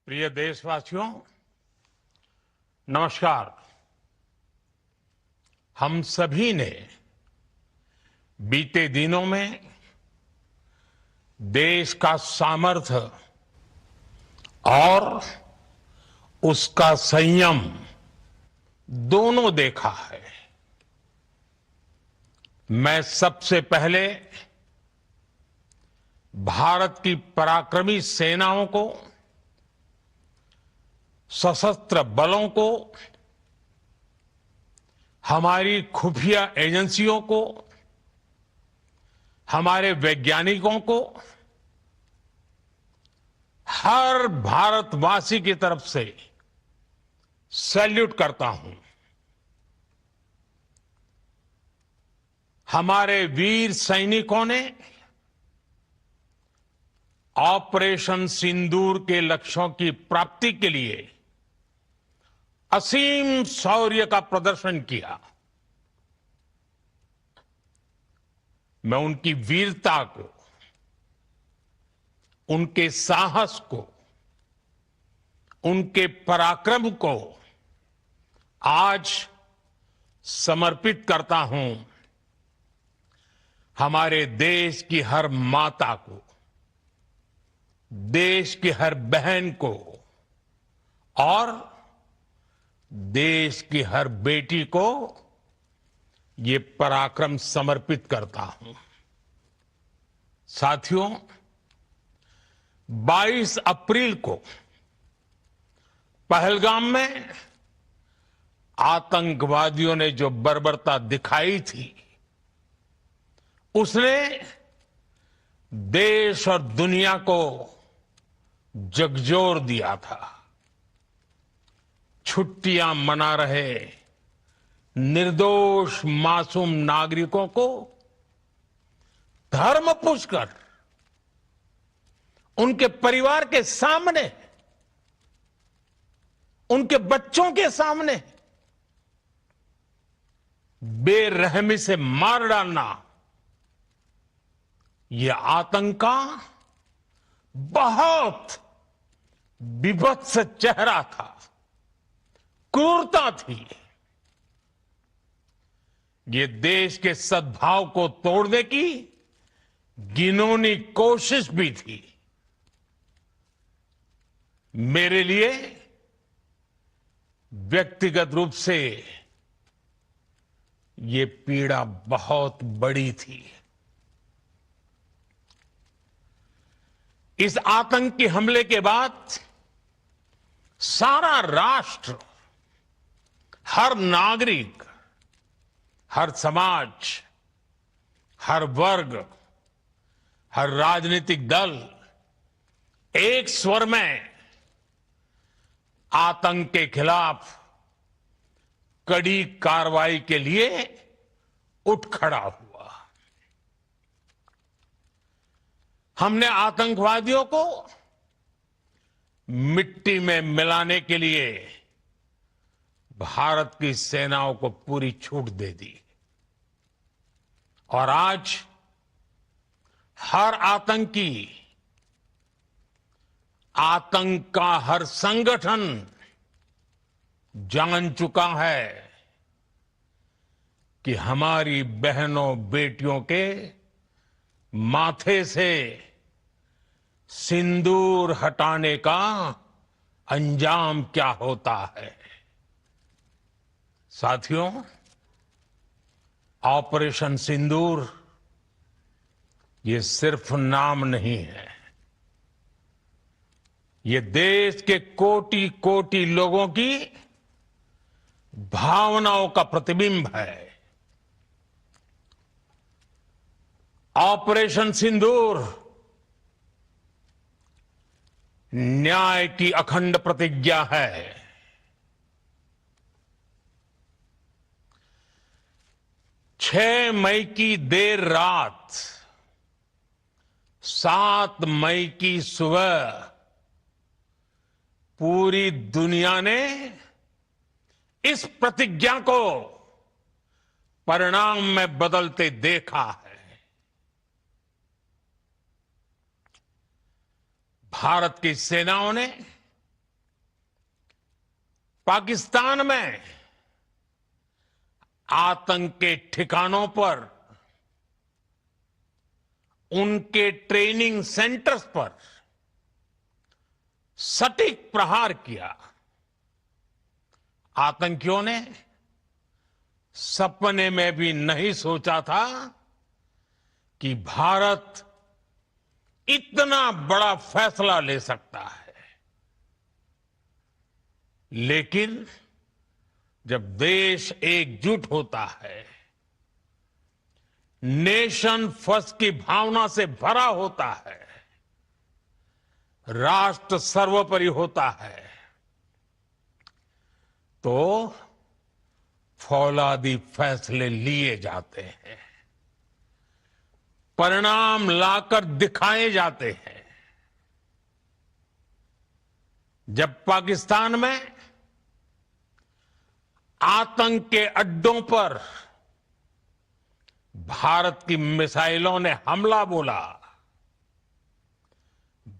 प्रिय देशवासियों, नमस्कार। हम सभी ने बीते दिनों में देश का सामर्थ्य और उसका संयम दोनों देखा है। मैं सबसे पहले भारत की पराक्रमी सेनाओं को, सशस्त्र बलों को, हमारी खुफिया एजेंसियों को, हमारे वैज्ञानिकों को, हर भारतवासी की तरफ से सैल्यूट करता हूं। हमारे वीर सैनिकों ने ऑपरेशन सिंदूर के लक्ष्यों की प्राप्ति के लिए असीम शौर्य का प्रदर्शन किया। मैं उनकी वीरता को, उनके साहस को, उनके पराक्रम को आज समर्पित करता हूं। हमारे देश की हर माता को, देश की हर बहन को और देश की हर बेटी को ये पराक्रम समर्पित करता हूं। साथियों, 22 अप्रैल को पहलगाम में आतंकवादियों ने जो बर्बरता दिखाई थी, उसने देश और दुनिया को झकझोर दिया था। छुट्टियां मना रहे निर्दोष मासूम नागरिकों को धर्म पूछकर उनके परिवार के सामने, उनके बच्चों के सामने बेरहमी से मार डालना, यह आतंक का बहुत विभत्स चेहरा था, क्रूरता थी। ये देश के सद्भाव को तोड़ने की घिनौनी कोशिश भी थी। मेरे लिए व्यक्तिगत रूप से ये पीड़ा बहुत बड़ी थी। इस आतंकी हमले के बाद सारा राष्ट्र, हर नागरिक, हर समाज, हर वर्ग, हर राजनीतिक दल एक स्वर में आतंक के खिलाफ कड़ी कार्रवाई के लिए उठ खड़ा हुआ। हमने आतंकवादियों को मिट्टी में मिलाने के लिए भारत की सेनाओं को पूरी छूट दे दी और आज हर आतंकी, आतंक का हर संगठन जान चुका है कि हमारी बहनों बेटियों के माथे से सिंदूर हटाने का अंजाम क्या होता है। साथियों, ऑपरेशन सिंदूर ये सिर्फ नाम नहीं है, ये देश के कोटि कोटि लोगों की भावनाओं का प्रतिबिंब है। ऑपरेशन सिंदूर न्याय की अखंड प्रतिज्ञा है। 6 मई की देर रात, 7 मई की सुबह पूरी दुनिया ने इस प्रतिज्ञा को परिणाम में बदलते देखा है। भारत की सेनाओं ने पाकिस्तान में आतंक के ठिकानों पर, उनके ट्रेनिंग सेंटर्स पर सटीक प्रहार किया। आतंकियों ने सपने में भी नहीं सोचा था कि भारत इतना बड़ा फैसला ले सकता है। लेकिन जब देश एकजुट होता है, नेशन फर्स्ट की भावना से भरा होता है, राष्ट्र सर्वोपरि होता है, तो फौलादी फैसले लिए जाते हैं, परिणाम लाकर दिखाए जाते हैं। जब पाकिस्तान में आतंक के अड्डों पर भारत की मिसाइलों ने हमला बोला,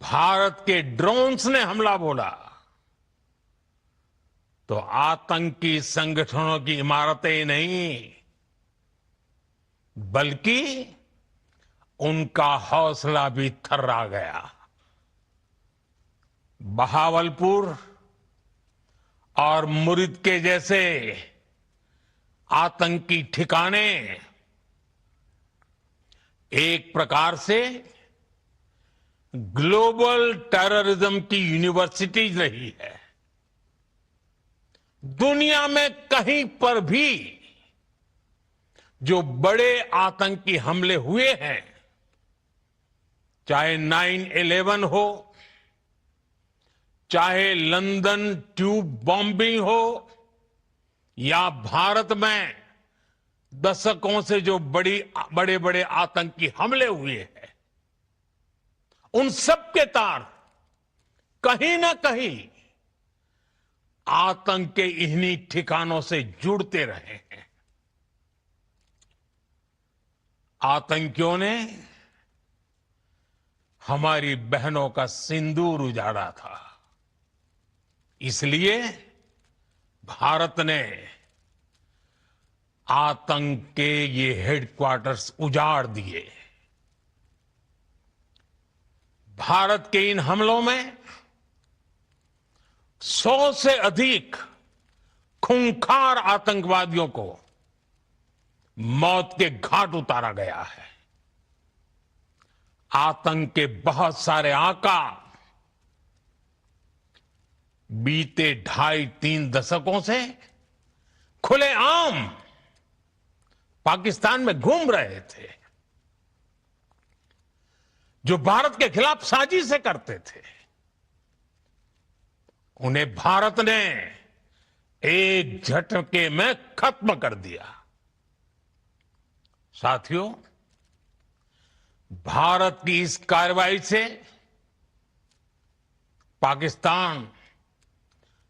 भारत के ड्रोन्स ने हमला बोला, तो आतंकी संगठनों की इमारतें ही नहीं, बल्कि उनका हौसला भी थर्रा गया। बहावलपुर और मुरिद के जैसे आतंकी ठिकाने एक प्रकार से ग्लोबल टेररिज्म की यूनिवर्सिटीज रही है। दुनिया में कहीं पर भी जो बड़े आतंकी हमले हुए हैं, चाहे 9/11 हो, चाहे लंदन ट्यूब बॉम्बिंग हो, या भारत में दशकों से जो बड़े बड़े आतंकी हमले हुए हैं, उन सब के तार कहीं ना कहीं आतंक के इन्हीं ठिकानों से जुड़ते रहे हैं। आतंकियों ने हमारी बहनों का सिंदूर उजाड़ा था, इसलिए भारत ने आतंक के ये हेडक्वार्टर्स उजाड़ दिए। भारत के इन हमलों में 100 से अधिक खूंखार आतंकवादियों को मौत के घाट उतारा गया है। आतंक के बहुत सारे आका बीते 2.5-3 दशकों से खुलेआम पाकिस्तान में घूम रहे थे, जो भारत के खिलाफ साजिशें करते थे। उन्हें भारत ने एक झटके में खत्म कर दिया। साथियों, भारत की इस कार्रवाई से पाकिस्तान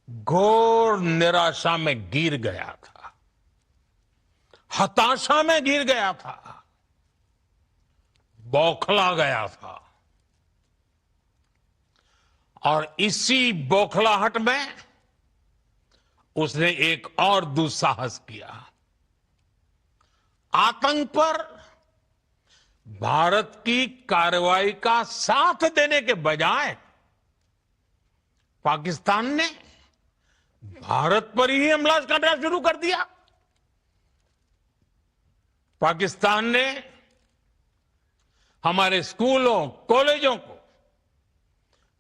घोर निराशा में गिर गया था, हताशा में गिर गया था, बौखला गया था। और इसी बौखलाहट में उसने एक और दुस्साहस किया। आतंक पर भारत की कार्रवाई का साथ देने के बजाय पाकिस्तान ने भारत पर ही हमला करना शुरू कर दिया। पाकिस्तान ने हमारे स्कूलों, कॉलेजों को,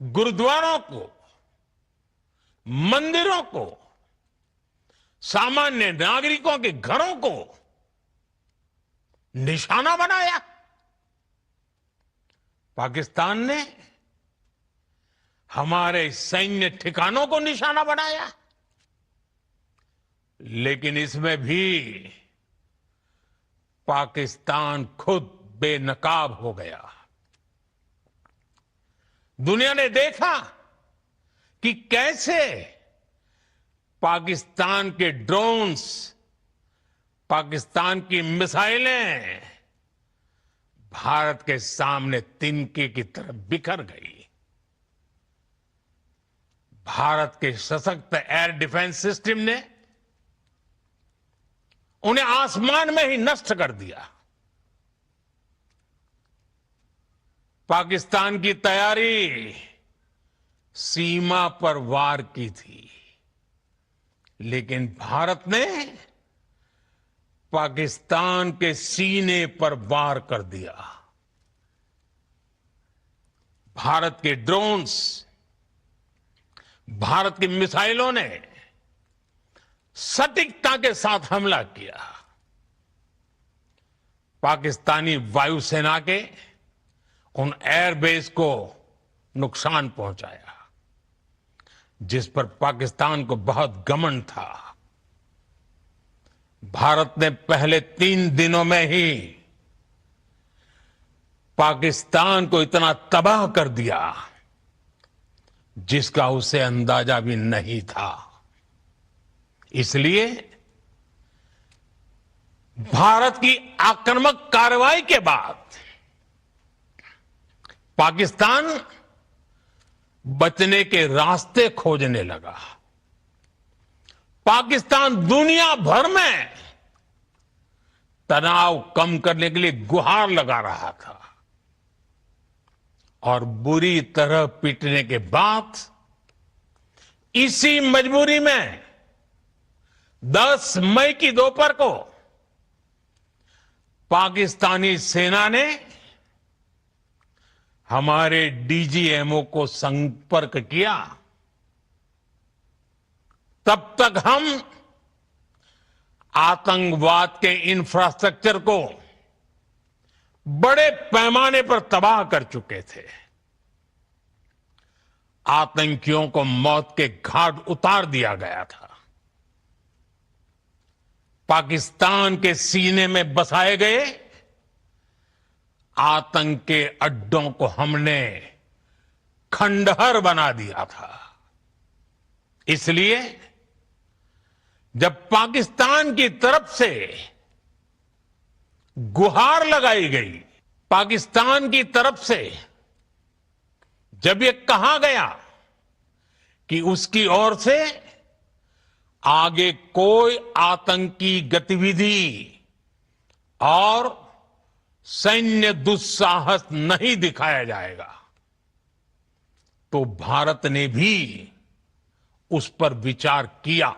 गुरुद्वारों को, मंदिरों को, सामान्य नागरिकों के घरों को निशाना बनाया। पाकिस्तान ने हमारे सैन्य ठिकानों को निशाना बनाया। लेकिन इसमें भी पाकिस्तान खुद बेनकाब हो गया। दुनिया ने देखा कि कैसे पाकिस्तान के ड्रोन्स, पाकिस्तान की मिसाइलें भारत के सामने तिनके की तरह बिखर गई। भारत के सशक्त एयर डिफेंस सिस्टम ने उन्हें आसमान में ही नष्ट कर दिया। पाकिस्तान की तैयारी सीमा पर वार की थी, लेकिन भारत ने पाकिस्तान के सीने पर वार कर दिया। भारत के ड्रोन्स, भारत की मिसाइलों ने सटीकता के साथ हमला किया। पाकिस्तानी वायुसेना के उन एयरबेस को नुकसान पहुंचाया, जिस पर पाकिस्तान को बहुत घमंड था। भारत ने पहले 3 दिनों में ही पाकिस्तान को इतना तबाह कर दिया जिसका उसे अंदाजा भी नहीं था। इसलिए भारत की आक्रामक कार्रवाई के बाद पाकिस्तान बचने के रास्ते खोजने लगा। पाकिस्तान दुनिया भर में तनाव कम करने के लिए गुहार लगा रहा था और बुरी तरह पीटने के बाद इसी मजबूरी में 10 मई की दोपहर को पाकिस्तानी सेना ने हमारे डीजीएमओ को संपर्क किया। तब तक हम आतंकवाद के इंफ्रास्ट्रक्चर को बड़े पैमाने पर तबाह कर चुके थे। आतंकियों को मौत के घाट उतार दिया गया था। पाकिस्तान के सीने में बसाए गए आतंक के अड्डों को हमने खंडहर बना दिया था। इसलिए जब पाकिस्तान की तरफ से गुहार लगाई गई, पाकिस्तान की तरफ से जब ये कहा गया कि उसकी ओर से आगे कोई आतंकी गतिविधि और सैन्य दुस्साहस नहीं दिखाया जाएगा, तो भारत ने भी उस पर विचार किया।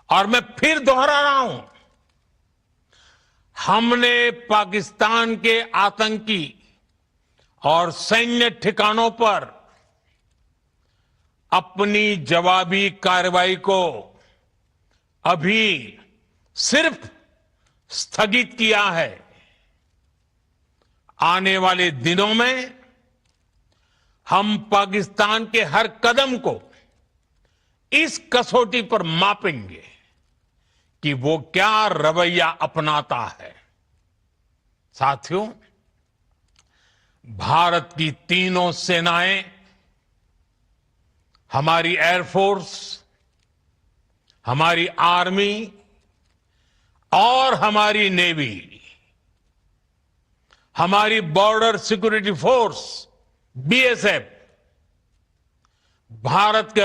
और मैं फिर दोहरा रहा हूं, हमने पाकिस्तान के आतंकी और सैन्य ठिकानों पर अपनी जवाबी कार्रवाई को अभी सिर्फ स्थगित किया है। आने वाले दिनों में हम पाकिस्तान के हर कदम को इस कसौटी पर मापेंगे कि वो क्या रवैया अपनाता है। साथियों, भारत की तीनों सेनाएं, हमारी एयरफोर्स, हमारी आर्मी और हमारी नेवी, हमारी border security force BSF, Bharat के